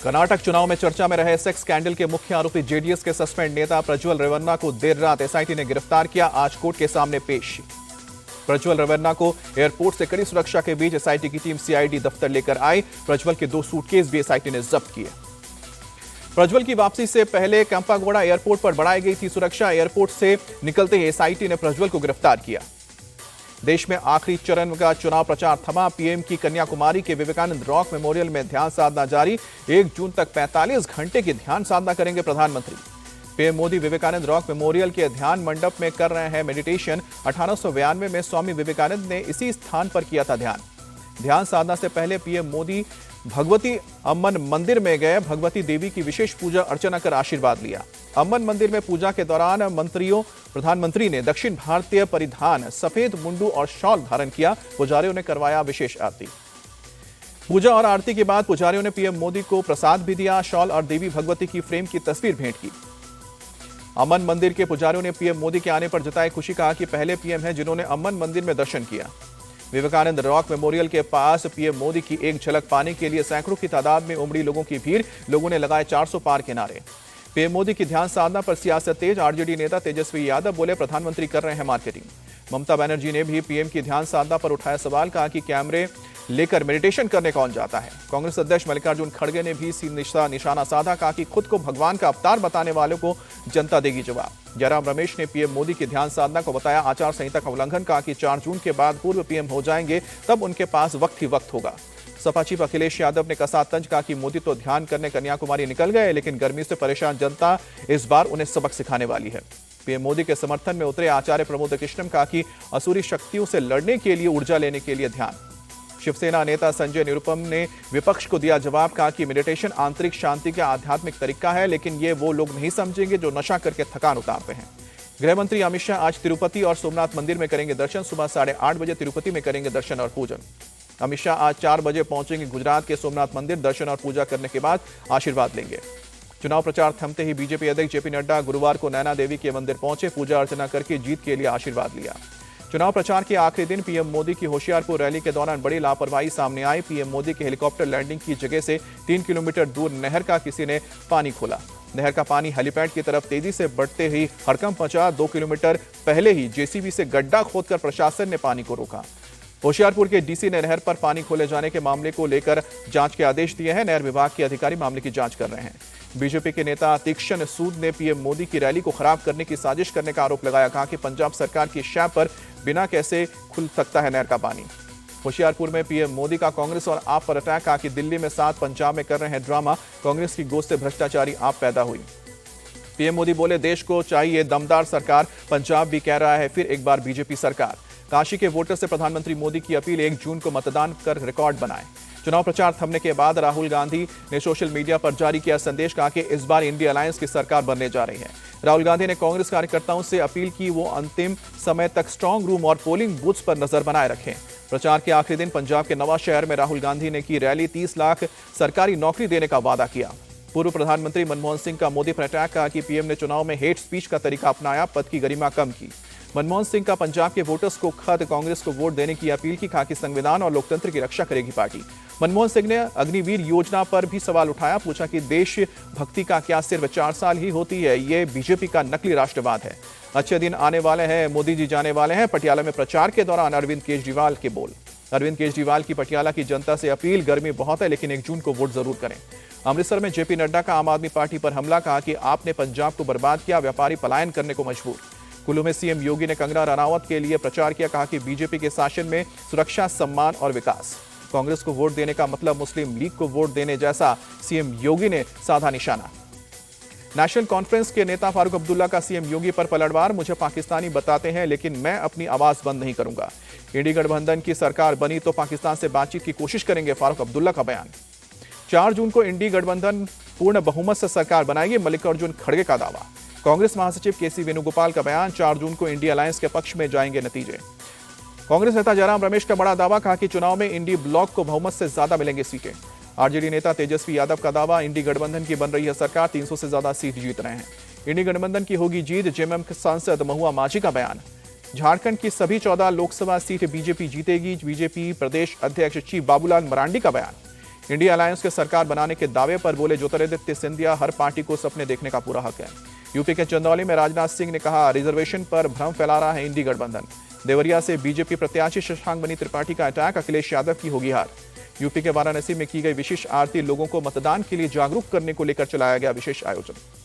कर्नाटक चुनाव में चर्चा में रहे सेक्स स्कैंडल के मुख्य आरोपी जेडीएस के सस्पेंड नेता प्रज्वल रेवन्ना को देर रात एसआईटी ने गिरफ्तार किया। आज कोर्ट के सामने पेश। प्रज्वल रेवन्ना को एयरपोर्ट से कड़ी सुरक्षा के बीच एसआईटी की टीम सीआईडी दफ्तर लेकर आई। प्रज्वल के 2 सूटकेस भी एसआईटी ने जब्त किए। प्रज्वल की वापसी से पहले केंपागौड़ा एयरपोर्ट पर बढ़ाई गई थी सुरक्षा। एयरपोर्ट से निकलते ही एसआईटी ने प्रज्वल को गिरफ्तार किया। देश में आखिरी चरण का चुनाव प्रचार थमा। पीएम की कन्याकुमारी के विवेकानंद रॉक मेमोरियल में ध्यान साधना जारी। 1 जून तक 45 घंटे की ध्यान साधना करेंगे प्रधानमंत्री। PM Modi Vivekananda Rock Memorial के ध्यान मंडप में कर रहे हैं मेडिटेशन। 1892 में स्वामी विवेकानंद ने इसी स्थान पर किया था ध्यान साधना से पहले पीएम मोदी भगवती अम्मन मंदिर में गए। भगवती देवी की विशेष पूजा अर्चना कर आशीर्वाद लिया। अम्मन मंदिर में पूजा के दौरान प्रधानमंत्री ने दक्षिण भारतीय परिधान सफेद मुंडू और शॉल धारण किया। पुजारियों ने करवाया विशेष आरती। पूजा और आरती के बाद पुजारियों ने पीएम मोदी को प्रसाद भी दिया। शॉल और देवी भगवती की फ्रेम की तस्वीर भेंट की। अम्मन मंदिर के पुजारियों ने पीएम मोदी के आने पर जताई खुशी। कहा कि पहले पीएम हैं जिन्होंने अम्मन मंदिर में दर्शन किया। विवेकानंद रॉक मेमोरियल के पास पीएम मोदी की एक झलक पाने के लिए सैकड़ों की तादाद में उमड़ी लोगों की भीड़। लोगों ने लगाए 400 पार के नारे। पीएम मोदी की ध्यान साधना पर सियासत तेज। आरजेडी नेता तेजस्वी यादव बोले प्रधानमंत्री कर रहे हैं मार्केटिंग। ममता बनर्जी ने भी पीएम की ध्यान साधना पर उठाया सवाल। कहा कि कैमरे लेकर मेडिटेशन करने कौन जाता है। कांग्रेस अध्यक्ष मल्लिकार्जुन खड़गे ने भी निशाना साधा। कहा कि खुद को भगवान का अवतार बताने वालों को जनता देगी जवाब। जयराम रमेश ने पीएम मोदी की ध्यान साधना को बताया आचार संहिता का उल्लंघन। कहा कि 4 जून के बाद पूर्व पीएम हो जाएंगे तब उनके पास वक्त ही वक्त होगा। सपा चीफ अखिलेश यादव ने कसा तंज। कहा कि मोदी तो ध्यान करने कन्याकुमारी निकल गए लेकिन गर्मी से परेशान जनता इस बार उन्हें सबक सिखाने वाली है। पीएम मोदी के समर्थन में उतरे आचार्य प्रमोद कृष्णम। कहा कि असुरी शक्तियों से लड़ने के लिए ऊर्जा लेने के लिए ध्यान। शिवसेना नेता संजय निरुपम ने विपक्ष को दिया जवाब। कहा कि मेडिटेशन आंतरिक शांति का आध्यात्मिक तरीका है लेकिन ये वो लोग नहीं समझेंगे जो नशा करके थकान उतारते हैं। गृह मंत्री अमित शाह आज तिरुपति और सोमनाथ मंदिर में करेंगे दर्शन। सुबह 8:30 बजे तिरुपति में करेंगे दर्शन और पूजन। अमित शाह आज 4 बजे पहुंचेंगे गुजरात के सोमनाथ मंदिर। दर्शन और पूजा करने के बाद आशीर्वाद लेंगे। चुनाव प्रचार थमते ही बीजेपी अध्यक्ष जेपी नड्डा गुरुवार को नैना देवी के मंदिर पहुंचे। पूजा अर्चना करके जीत के लिए आशीर्वाद लिया। चुनाव प्रचार के आखिरी दिन पीएम मोदी की होशियारपुर रैली के दौरान बड़ी लापरवाही सामने आई। पीएम मोदी के हेलीकॉप्टर लैंडिंग की जगह से 3 किलोमीटर दूर नहर का किसी ने पानी खोला। नहर का पानी हेलीपैड की तरफ तेजी से बढ़ते ही हड़कंप मचा। 2 किलोमीटर पहले ही जेसीबी से गड्ढा खोदकर प्रशासन ने पानी को रोका। होशियारपुर के डीसी ने नहर पर पानी खोले जाने के मामले को लेकर जांच के आदेश दिए हैं। नहर विभाग के अधिकारी मामले की जांच कर रहे हैं। बीजेपी के नेता तीक्ष्ण सूद ने पीएम मोदी की रैली को खराब करने की साजिश करने का आरोप लगाया। कहा कि पंजाब सरकार की शय पर बिना कैसे खुल सकता है नहर का पानी। होशियारपुर में पीएम मोदी का कांग्रेस और आप पर अटैक। कहा कि दिल्ली में 7 पंजाब में कर रहे हैं ड्रामा। कांग्रेस की गोद से भ्रष्टाचारी आप पैदा हुई। पीएम मोदी बोले देश को चाहिए दमदार सरकार। पंजाब भी कह रहा है फिर एक बार बीजेपी सरकार। काशी के वोटर से प्रधानमंत्री मोदी की अपील 1 जून को मतदान कर रिकॉर्ड बनाएं। चुनाव प्रचार थमने के बाद राहुल गांधी ने सोशल मीडिया पर जारी किया संदेश। कहा कि इस बार इंडिया अलायंस की सरकार बनने जा रही है। राहुल गांधी ने कांग्रेस कार्यकर्ताओं से अपील की वो अंतिम समय तक स्ट्रांग रूम और पोलिंग बूथ्स पर नजर बनाए रखें। प्रचार के आखिरी दिन पंजाब के नवा शहर में राहुल गांधी ने की रैली। 30 लाख सरकारी नौकरी देने का वादा किया। पूर्व प्रधानमंत्री मनमोहन सिंह का मोदी पर अटैक। कहा कि पीएम ने चुनाव में हेट स्पीच का तरीका अपनाया। पद की गरिमा कम की। मनमोहन सिंह का पंजाब के वोटर्स को खत कांग्रेस को वोट देने की अपील की। कहा कि संविधान और लोकतंत्र की रक्षा करेगी पार्टी। मनमोहन सिंह ने अग्निवीर योजना पर भी सवाल उठाया। पूछा कि देशभक्ति का क्या सिर्फ 4 साल ही होती है। ये बीजेपी का नकली राष्ट्रवाद है। अच्छे दिन आने वाले हैं, मोदी जी जाने वाले हैं। पटियाला में प्रचार के दौरान अरविंद केजरीवाल के बोल। अरविंद केजरीवाल की पटियाला की जनता से अपील गर्मी बहुत है लेकिन 1 जून को वोट जरूर करें। अमृतसर में जेपी नड्डा का आम आदमी पार्टी पर हमला। कहा कि आपने पंजाब को बर्बाद किया। व्यापारी पलायन करने को मजबूर। कुल्लू में सीएम योगी ने कंगना रनावत के लिए प्रचार किया। कहा कि बीजेपी के शासन में सुरक्षा, सम्मान और विकास। कांग्रेस को वोट देने का मतलब मुस्लिम लीग को वोट देने जैसा। सीएम योगी ने साधा निशाना। नेशनल कॉन्फ्रेंस के नेता फारूक अब्दुल्ला का सीएम योगी पर पलटवार। मुझे पाकिस्तानी बताते हैं लेकिन मैं अपनी आवाज बंद नहीं करूंगा। इंडी गठबंधन की सरकार बनी तो पाकिस्तान से बातचीत की कोशिश करेंगे। फारूक अब्दुल्ला का बयान। 4 जून को इंडी गठबंधन पूर्ण बहुमत से सरकार बनाएगी। मल्लिकार्जुन खड़गे का दावा। कांग्रेस महासचिव केसी वेणुगोपाल का बयान। 4 जून को इंडी अलायंस के पक्ष में जाएंगे नतीजे। कांग्रेस नेता जयराम रमेश का बड़ा दावा। कहा कि चुनाव में इंडी ब्लॉक को बहुमत से ज्यादा मिलेंगे सीटें। आरजेडी नेता तेजस्वी यादव का दावा। इंडी गठबंधन की बन रही है सरकार। 300 से ज्यादा सीट जीत रहे हैं। इंडी गठबंधन की होगी जीत। जेएमएम सांसद महुआ माझी का बयान। झारखंड की सभी 14 लोकसभा सीट बीजेपी जीतेगी। बीजेपी प्रदेश अध्यक्ष ची बाबूलाल मरांडी का बयान। इंडिया अलायंस के सरकार बनाने के दावे पर बोले ज्योतिरादित्य सिंधिया, हर पार्टी को सपने देखने का पूरा हक है। यूपी के चंदौली में राजनाथ सिंह ने कहा, रिजर्वेशन पर भ्रम फैला रहा है इंडी गठबंधन। देवरिया से बीजेपी प्रत्याशी शशांक मणि त्रिपाठी का अटैक, अखिलेश यादव की होगी हार। यूपी के वाराणसी में की गई विशेष आरती, लोगों को मतदान के लिए जागरूक करने को लेकर चलाया गया विशेष आयोजन।